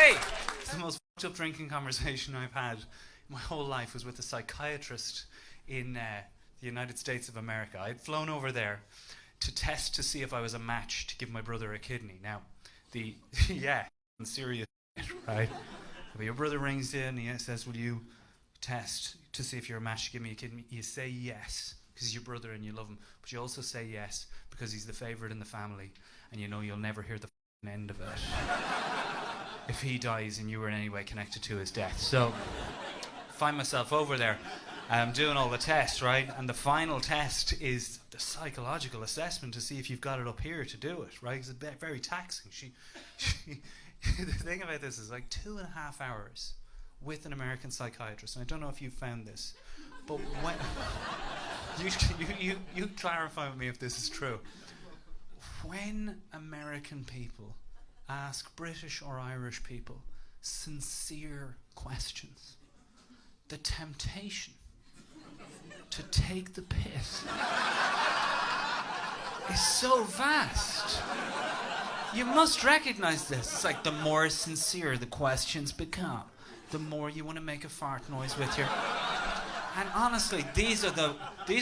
Hey! It's the most fucked up drinking conversation I've had my whole life was with a psychiatrist in the United States of America. I'd flown over there to test to see if I was a match to give my brother a kidney. Now, yeah, serious, right? But your brother rings in and he says, will you test to see if you're a match to give me a kidney? You say yes, because he's your brother and you love him. But you also say yes, because he's the favourite in the family, and you know you'll never hear the end of it if he dies and you were in any way connected to his death. So, find myself over there, doing all the tests, right? And the final test is the psychological assessment to see if you've got it up here to do it, right? It's very taxing. The thing about this is like 2.5 hours with an American psychiatrist, and I don't know if you found this, but when you clarify with me if this is true. When American people ask British or Irish people sincere questions, the temptation to take the piss is so vast. You must recognize this. It's like the more sincere the questions become, the more you want to make a fart noise with your... And honestly, these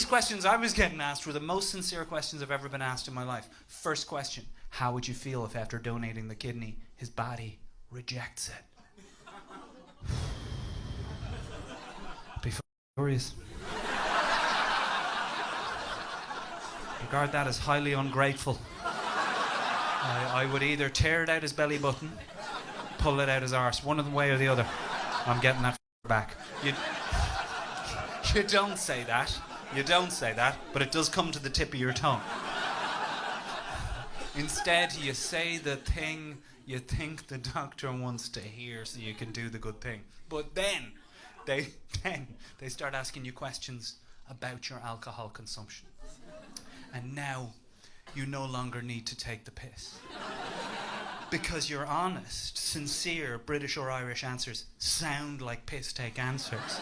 questions I was getting asked were the most sincere questions I've ever been asked in my life. First question, how would you feel if after donating the kidney, his body rejects it? Be furious. Regard that as highly ungrateful. I would either tear it out his belly button, pull it out his arse, one way or the other. I'm getting that back. You don't say that. You don't say that, but it does come to the tip of your tongue. Instead, you say the thing you think the doctor wants to hear so you can do the good thing. But then they start asking you questions about your alcohol consumption. And now you no longer need to take the piss. Because your honest, sincere British or Irish answers sound like piss-take answers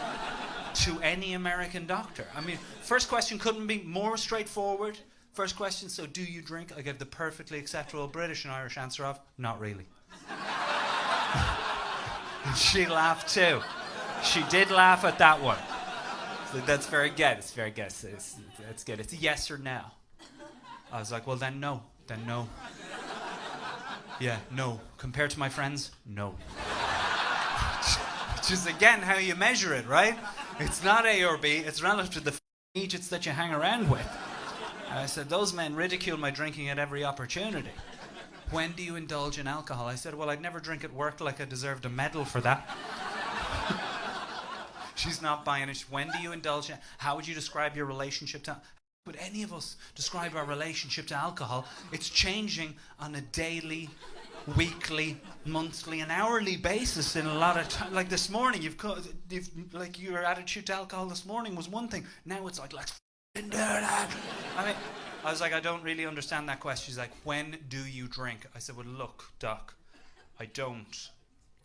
to any American doctor. I mean, first question couldn't be more straightforward. First question, so do you drink? I gave the perfectly acceptable British and Irish answer of, not really. She laughed too. She did laugh at that one. So that's very good. It's very good. It's good. It's a yes or no. I was like, well, then no. Then no. Yeah, no. Compared to my friends, no. Which is, again, how you measure it, right? It's not A or B. It's relative to the idiots that you hang around with. And I said, those men ridicule my drinking at every opportunity. When do you indulge in alcohol? I said, well, I'd never drink at work like I deserved a medal for that. She's not buying it. When do you indulge in? How would you describe your relationship to... Would any of us describe our relationship to alcohol? It's changing on a daily, weekly, monthly, and hourly basis in a lot of time. Like this morning, like your attitude to alcohol this morning was one thing. Now it's like, let's do that. I mean, I was like, I don't really understand that question. She's like, when do you drink? I said, well, look, Doc, I don't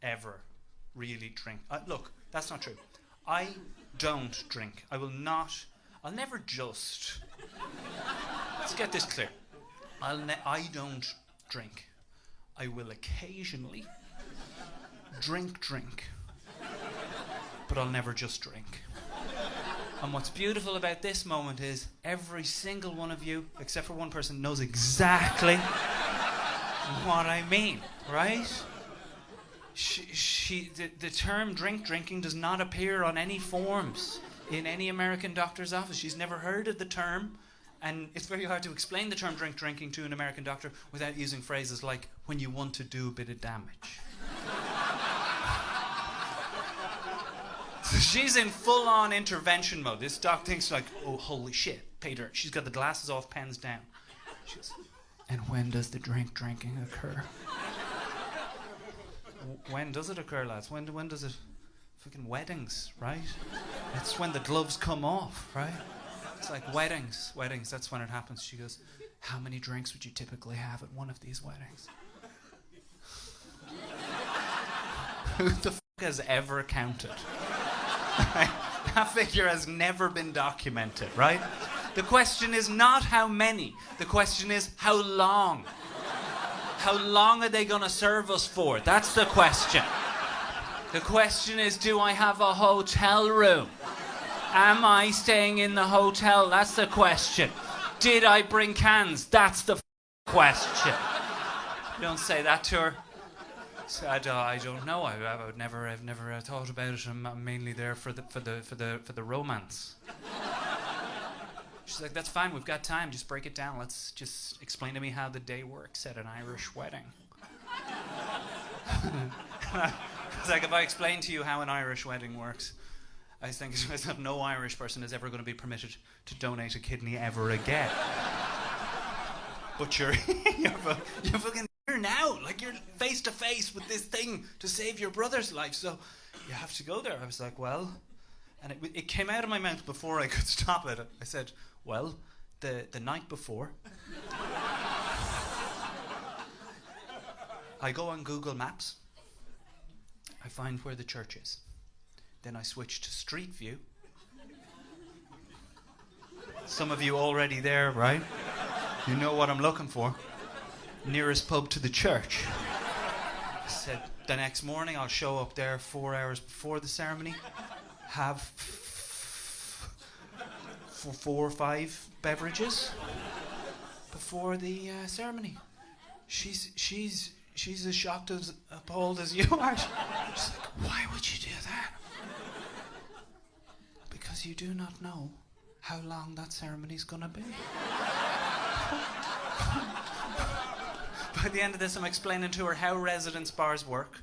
ever really drink. Look, that's not true. I don't drink. I'll never just... Let's get this clear. I don't drink. I will occasionally drink. But I'll never just drink. And what's beautiful about this moment is every single one of you, except for one person, knows exactly what I mean, right? The term drinking does not appear on any forms in any American doctor's office. She's never heard of the term, and it's very hard to explain the term drinking to an American doctor without using phrases like, when you want to do a bit of damage. So she's in full-on intervention mode. This doc thinks like, oh, holy shit, Peter. She's got the glasses off, pens down. And when does the drinking occur? When does it occur, lads? When does it... Fucking weddings, right? It's when the gloves come off, right? It's like weddings, that's when it happens. She goes, how many drinks would you typically have at one of these weddings? Who the fuck has ever counted? That figure has never been documented, right? The question is not how many. The question is how long. How long are they going to serve us for? That's the question. The question is, do I have a hotel room? Am I staying in the hotel? That's the question. Did I bring cans? That's the question. You don't say that to her. So I don't know. I've never thought about it. I'm mainly there for the romance. She's like, that's fine. We've got time. Just break it down. Let's just explain to me how the day works at an Irish wedding. It's like, if I explain to you how an Irish wedding works, I think to myself, no Irish person is ever going to be permitted to donate a kidney ever again. But you're fucking here now. Like, you're face to face with this thing to save your brother's life. So you have to go there. I was like, well, and it came out of my mouth before I could stop it. I said, well, the night before, I go on Google Maps. I find where the church is. Then I switch to Street View. Some of you already there, right? You know what I'm looking for. Nearest pub to the church. I said, the next morning I'll show up there 4 hours before the ceremony. Have 4 or 5 beverages before the ceremony. She's as shocked, as appalled as you are. She's like, why would you do that? Because you do not know how long that ceremony's gonna be. By the end of this, I'm explaining to her how residence bars work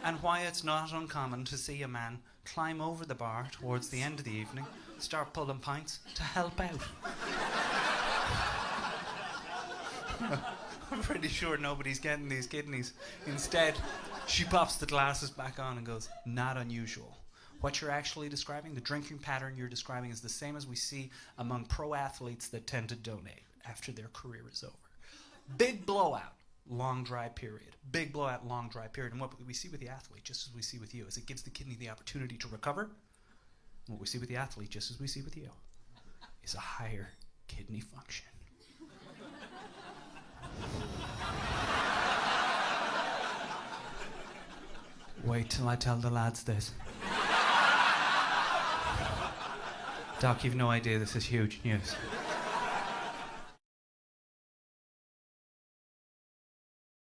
and why it's not uncommon to see a man climb over the bar towards the end of the evening, start pulling pints to help out. I'm pretty sure nobody's getting these kidneys. Instead, she pops the glasses back on and goes, not unusual. What you're actually describing, the drinking pattern you're describing, is the same as we see among pro athletes that tend to donate after their career is over. Big blowout, long dry period. Big blowout, long dry period. And what we see with the athlete, just as we see with you, is it gives the kidney the opportunity to recover. What we see with the athlete, just as we see with you, is a higher kidney function. Wait till I tell the lads this. Doc, you've no idea this is huge news.